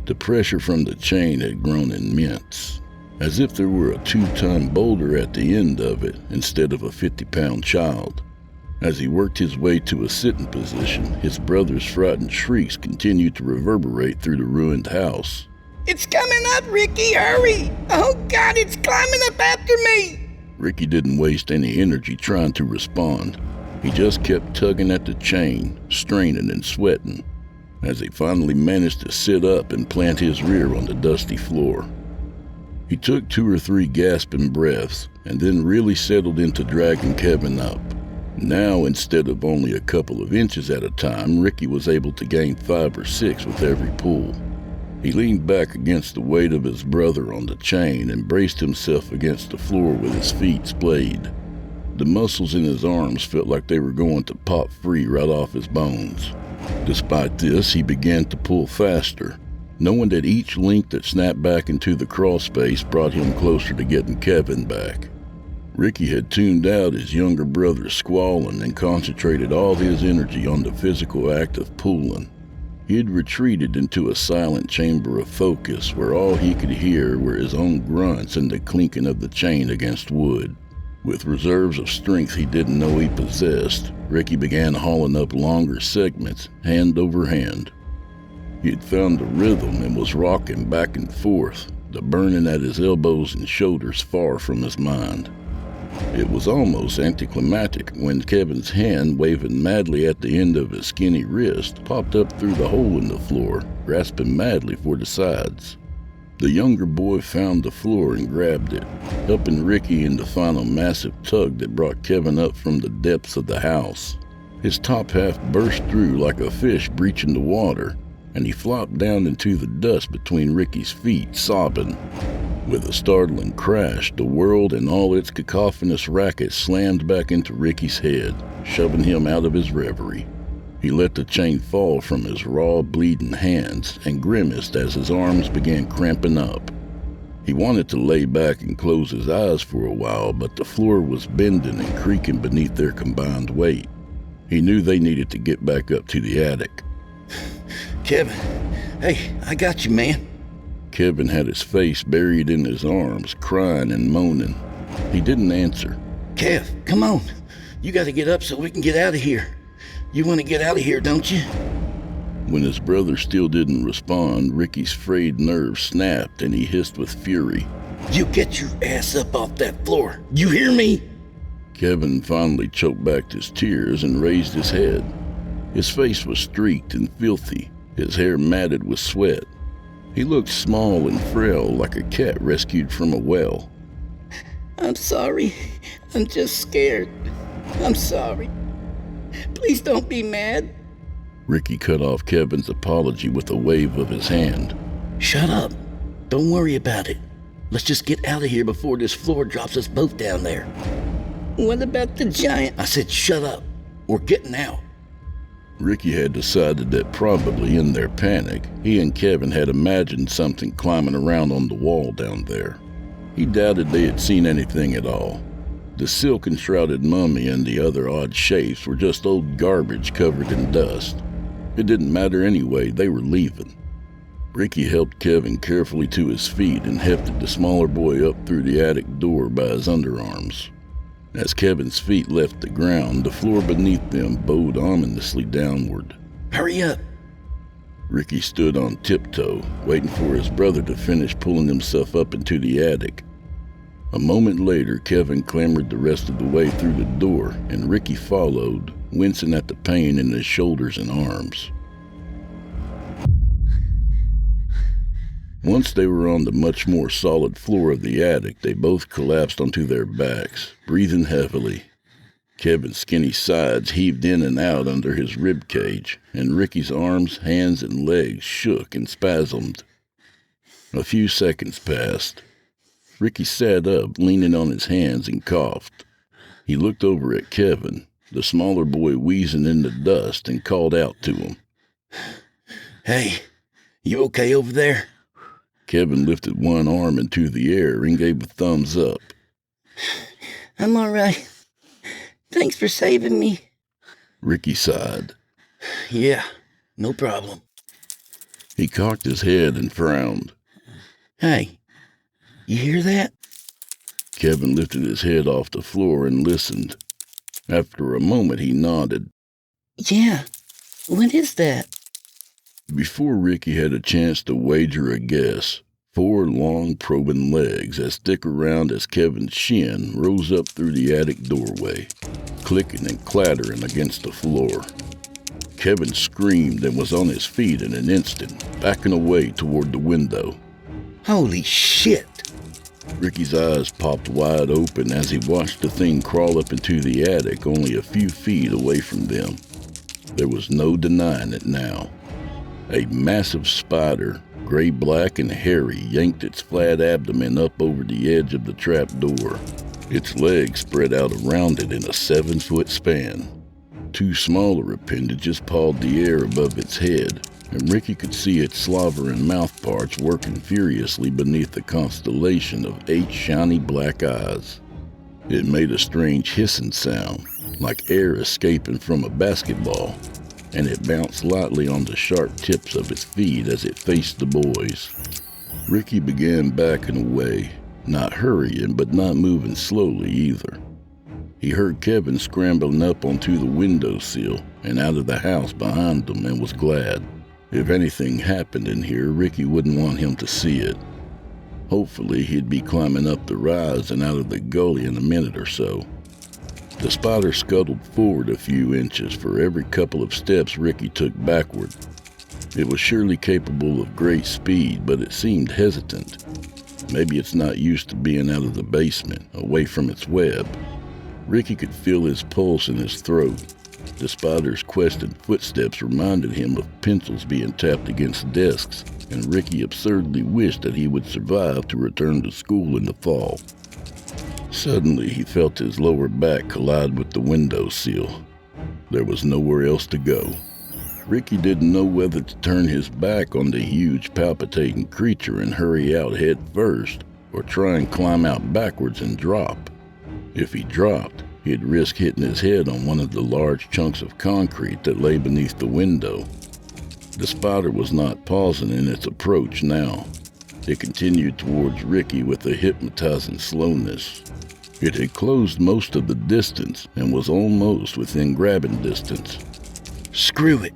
The pressure from the chain had grown immense, as if there were a 2-ton boulder at the end of it instead of a 50-pound child. As he worked his way to a sitting position, his brother's frightened shrieks continued to reverberate through the ruined house. It's coming up, Ricky! Hurry! Oh God, it's climbing up after me! Ricky didn't waste any energy trying to respond. He just kept tugging at the chain, straining and sweating, as he finally managed to sit up and plant his rear on the dusty floor. He took 2 or 3 gasping breaths and then really settled into dragging Kevin up. Now, instead of only a couple of inches at a time, Ricky was able to gain 5 or 6 with every pull. He leaned back against the weight of his brother on the chain and braced himself against the floor with his feet splayed. The muscles in his arms felt like they were going to pop free right off his bones. Despite this, he began to pull faster, knowing that each link that snapped back into the crawl space brought him closer to getting Kevin back. Ricky had tuned out his younger brother's squalling and concentrated all his energy on the physical act of pulling. He had retreated into a silent chamber of focus where all he could hear were his own grunts and the clinking of the chain against wood. With reserves of strength he didn't know he possessed, Ricky began hauling up longer segments, hand over hand. He had found the rhythm and was rocking back and forth, the burning at his elbows and shoulders far from his mind. It was almost anticlimactic when Kevin's hand, waving madly at the end of his skinny wrist, popped up through the hole in the floor, grasping madly for the sides. The younger boy found the floor and grabbed it, helping Ricky in the final massive tug that brought Kevin up from the depths of the house. His top half burst through like a fish breaching the water, and he flopped down into the dust between Ricky's feet, sobbing. With a startling crash, the world and all its cacophonous racket slammed back into Ricky's head, shoving him out of his reverie. He let the chain fall from his raw, bleeding hands and grimaced as his arms began cramping up. He wanted to lay back and close his eyes for a while, but the floor was bending and creaking beneath their combined weight. He knew they needed to get back up to the attic. Kevin, hey, I got you, man. Kevin had his face buried in his arms, crying and moaning. He didn't answer. Kev, come on. You gotta get up so we can get out of here. You want to get out of here, don't you? When his brother still didn't respond, Ricky's frayed nerves snapped and he hissed with fury. You get your ass up off that floor. You hear me? Kevin finally choked back his tears and raised his head. His face was streaked and filthy, his hair matted with sweat. He looked small and frail, like a cat rescued from a well. I'm sorry. I'm just scared. I'm sorry. Please don't be mad. Ricky cut off Kevin's apology with a wave of his hand. Shut up. Don't worry about it. Let's just get out of here before this floor drops us both down there. What about the giant? I said shut up. We're getting out. Ricky had decided that probably in their panic, he and Kevin had imagined something climbing around on the wall down there. He doubted they had seen anything at all. The silk-enshrouded mummy and the other odd shapes were just old garbage covered in dust. It didn't matter anyway, they were leaving. Ricky helped Kevin carefully to his feet and hefted the smaller boy up through the attic door by his underarms. As Kevin's feet left the ground, the floor beneath them bowed ominously downward. Hurry up. Ricky stood on tiptoe, waiting for his brother to finish pulling himself up into the attic. A moment later, Kevin clambered the rest of the way through the door, and Ricky followed, wincing at the pain in his shoulders and arms. Once they were on the much more solid floor of the attic, they both collapsed onto their backs, breathing heavily. Kevin's skinny sides heaved in and out under his rib cage, and Ricky's arms, hands, and legs shook and spasmed. A few seconds passed. Ricky sat up, leaning on his hands, and coughed. He looked over at Kevin, the smaller boy wheezing in the dust, and called out to him. Hey, you okay over there? Kevin lifted one arm into the air and gave a thumbs up. I'm all right. Thanks for saving me. Ricky sighed. Yeah, no problem. He cocked his head and frowned. Hey, you hear that? Kevin lifted his head off the floor and listened. After a moment, he nodded. Yeah, what is that? Before Ricky had a chance to wager a guess, 4 long, probing legs as thick around as Kevin's shin rose up through the attic doorway, clicking and clattering against the floor. Kevin screamed and was on his feet in an instant, backing away toward the window. Holy shit! Ricky's eyes popped wide open as he watched the thing crawl up into the attic only a few feet away from them. There was no denying it now. A massive spider, gray-black and hairy, yanked its flat abdomen up over the edge of the trap door. Its legs spread out around it in a 7-foot span. 2 smaller appendages pawed the air above its head, and Ricky could see its slavering mouth parts working furiously beneath the constellation of 8 shiny black eyes. It made a strange hissing sound, like air escaping from a basketball, and it bounced lightly on the sharp tips of its feet as it faced the boys. Ricky began backing away, not hurrying but not moving slowly either. He heard Kevin scrambling up onto the windowsill and out of the house behind them and was glad. If anything happened in here, Ricky wouldn't want him to see it. Hopefully, he'd be climbing up the rise and out of the gully in a minute or so. The spider scuttled forward a few inches for every couple of steps Ricky took backward. It was surely capable of great speed, but it seemed hesitant. Maybe it's not used to being out of the basement, away from its web. Ricky could feel his pulse in his throat. The spider's quested footsteps reminded him of pencils being tapped against desks, and Ricky absurdly wished that he would survive to return to school in the fall. Suddenly, he felt his lower back collide with the windowsill. There was nowhere else to go. Ricky didn't know whether to turn his back on the huge, palpitating creature and hurry out head first, or try and climb out backwards and drop. If he dropped, he'd risk hitting his head on one of the large chunks of concrete that lay beneath the window. The spider was not pausing in its approach now. It continued towards Ricky with a hypnotizing slowness. It had closed most of the distance and was almost within grabbing distance. Screw it.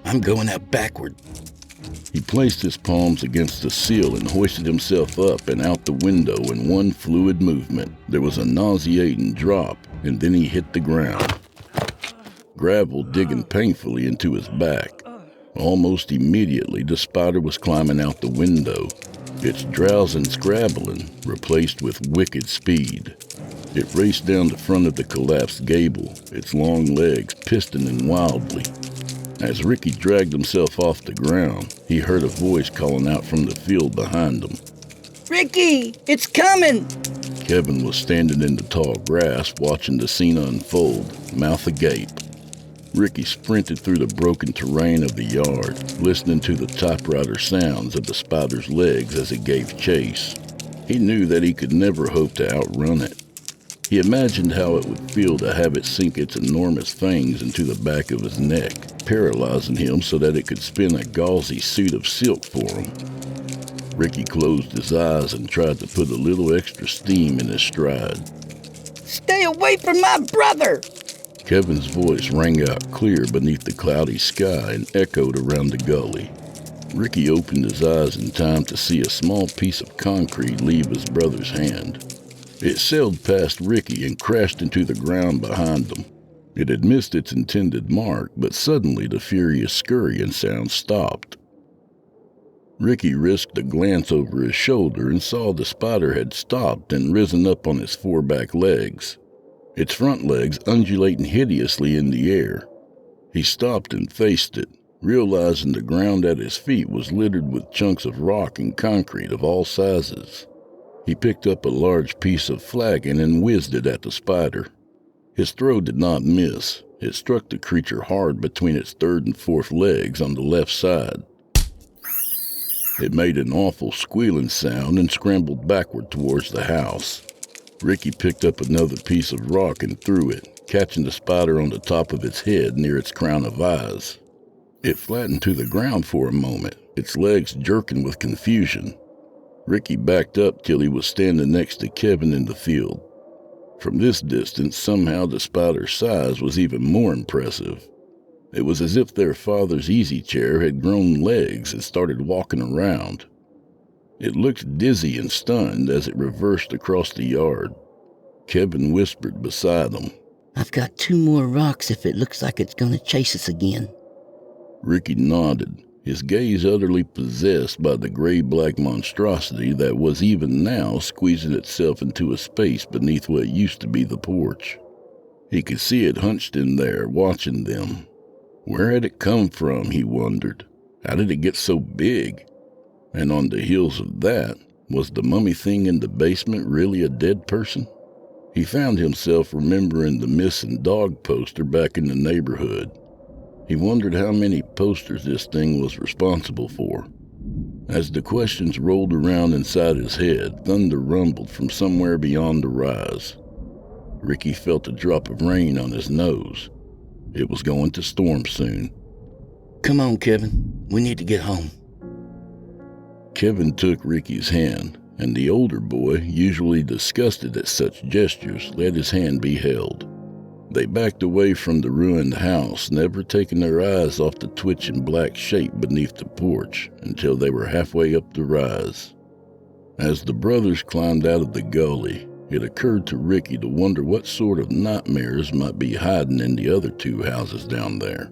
I'm going out backward. He placed his palms against the sill and hoisted himself up and out the window in one fluid movement. There was a nauseating drop, and then he hit the ground. Gravel digging painfully into his back. Almost immediately, the spider was climbing out the window, its drowsing scrabbling replaced with wicked speed. It raced down the front of the collapsed gable, its long legs pistoning wildly. As Ricky dragged himself off the ground, he heard a voice calling out from the field behind him. Ricky, it's coming! Kevin was standing in the tall grass watching the scene unfold, mouth agape. Ricky sprinted through the broken terrain of the yard, listening to the typewriter sounds of the spider's legs as it gave chase. He knew that he could never hope to outrun it. He imagined how it would feel to have it sink its enormous fangs into the back of his neck, paralyzing him so that it could spin a gauzy suit of silk for him. Ricky closed his eyes and tried to put a little extra steam in his stride. Stay away from my brother! Kevin's voice rang out clear beneath the cloudy sky and echoed around the gully. Ricky opened his eyes in time to see a small piece of concrete leave his brother's hand. It sailed past Ricky and crashed into the ground behind them. It had missed its intended mark, but suddenly the furious scurrying sound stopped. Ricky risked a glance over his shoulder and saw the spider had stopped and risen up on its four back legs, its front legs undulating hideously in the air. He stopped and faced it, realizing the ground at his feet was littered with chunks of rock and concrete of all sizes. He picked up a large piece of flagon and whizzed it at the spider. His throw did not miss. It struck the creature hard between its third and fourth legs on the left side. It made an awful squealing sound and scrambled backward towards the house. Ricky picked up another piece of rock and threw it, catching the spider on the top of its head near its crown of eyes. It flattened to the ground for a moment, its legs jerking with confusion. Ricky backed up till he was standing next to Kevin in the field. From this distance, somehow the spider's size was even more impressive. It was as if their father's easy chair had grown legs and started walking around. It looked dizzy and stunned as it reversed across the yard. Kevin whispered beside him, "I've got 2 more rocks if it looks like it's gonna chase us again." Ricky nodded, his gaze utterly possessed by the gray-black monstrosity that was even now squeezing itself into a space beneath what used to be the porch. He could see it hunched in there, watching them. Where had it come from, he wondered. How did it get so big? And on the heels of that, was the mummy thing in the basement really a dead person? He found himself remembering the missing dog poster back in the neighborhood. He wondered how many posters this thing was responsible for. As the questions rolled around inside his head, thunder rumbled from somewhere beyond the rise. Ricky felt a drop of rain on his nose. It was going to storm soon. "Come on, Kevin. We need to get home." Kevin took Ricky's hand, and the older boy, usually disgusted at such gestures, let his hand be held. They backed away from the ruined house, never taking their eyes off the twitching black shape beneath the porch until they were halfway up the rise. As the brothers climbed out of the gully, it occurred to Ricky to wonder what sort of nightmares might be hiding in the other 2 houses down there.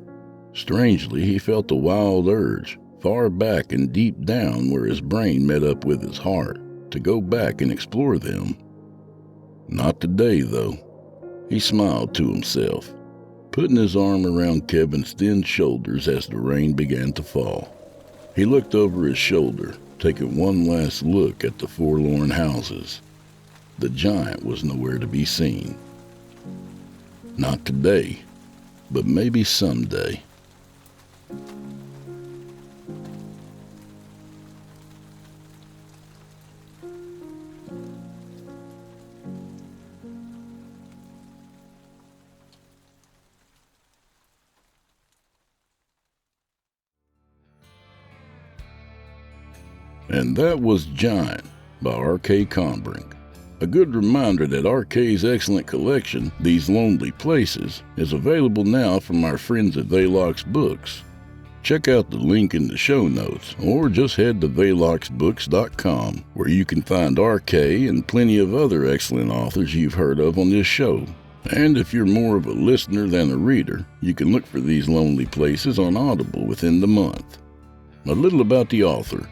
Strangely, he felt a wild urge, far back and deep down where his brain met up with his heart, to go back and explore them. Not today, though. He smiled to himself, putting his arm around Kevin's thin shoulders as the rain began to fall. He looked over his shoulder, taking one last look at the forlorn houses. The giant was nowhere to be seen. Not today, but maybe someday. And that was Giant by R.K. Kombrinck. A good reminder that R.K.'s excellent collection, These Lonely Places, is available now from our friends at Velox Books. Check out the link in the show notes, or just head to veloxbooks.com, where you can find R.K. and plenty of other excellent authors you've heard of on this show. And if you're more of a listener than a reader, you can look for These Lonely Places on Audible within the month. A little about the author.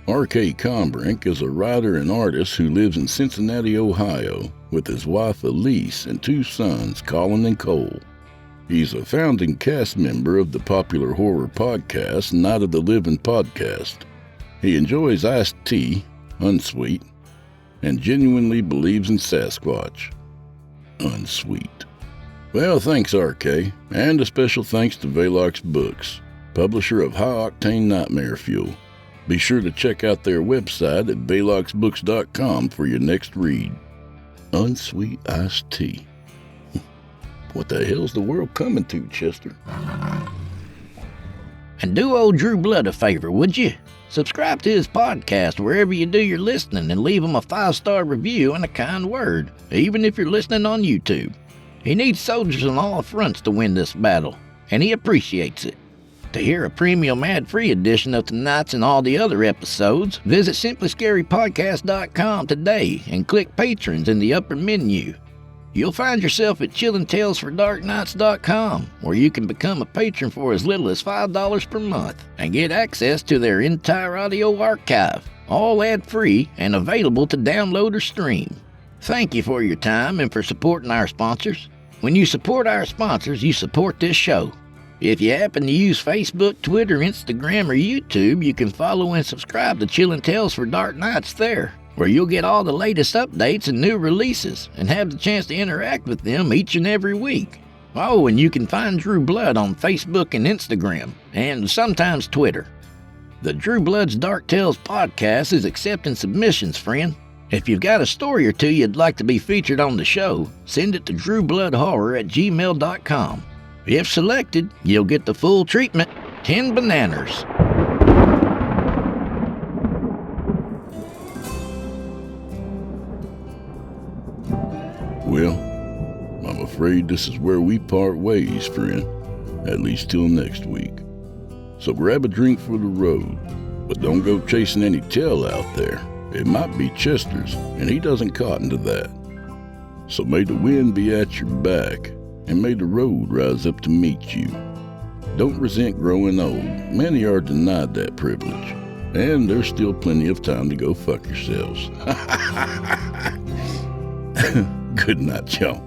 R.K. Kombrinck is a writer and artist who lives in Cincinnati, Ohio, with his wife Elise and 2 sons, Colin and Cole. He's a founding cast member of the popular horror podcast Night of the Living podcast. He enjoys iced tea, unsweet, and genuinely believes in Sasquatch. Unsweet. Well, thanks, R.K., and a special thanks to Velox Books, publisher of High Octane Nightmare Fuel. Be sure to check out their website at veloxbooks.com for your next read. Unsweet iced tea. What the hell's the world coming to, Chester? And do old Drew Blood a favor, would you? Subscribe to his podcast wherever you do your listening and leave him a 5-star review and a kind word, even if you're listening on YouTube. He needs soldiers on all fronts to win this battle, and he appreciates it. To hear a premium ad-free edition of tonight's and all the other episodes, visit simplyscarypodcast.com today and click Patrons in the upper menu. You'll find yourself at chillintalesfordarknights.com, where you can become a patron for as little as $5 per month and get access to their entire audio archive, all ad-free and available to download or stream. Thank you for your time and for supporting our sponsors. When you support our sponsors, you support this show. If you happen to use Facebook, Twitter, Instagram, or YouTube, you can follow and subscribe to Chillin' Tales for Dark Nights there, where you'll get all the latest updates and new releases and have the chance to interact with them each and every week. Oh, and you can find Drew Blood on Facebook and Instagram, and sometimes Twitter. The Drew Blood's Dark Tales podcast is accepting submissions, friend. If you've got a story or two you'd like to be featured on the show, send it to drewbloodhorror@gmail.com. If selected, you'll get the full treatment, 10 bananas. Well, I'm afraid this is where we part ways, friend. At least till next week. So grab a drink for the road, but don't go chasing any tail out there. It might be Chester's, and he doesn't cotton to that. So may the wind be at your back, and may the road rise up to meet you. Don't resent growing old. Many are denied that privilege, and there's still plenty of time to go fuck yourselves. Good night, y'all.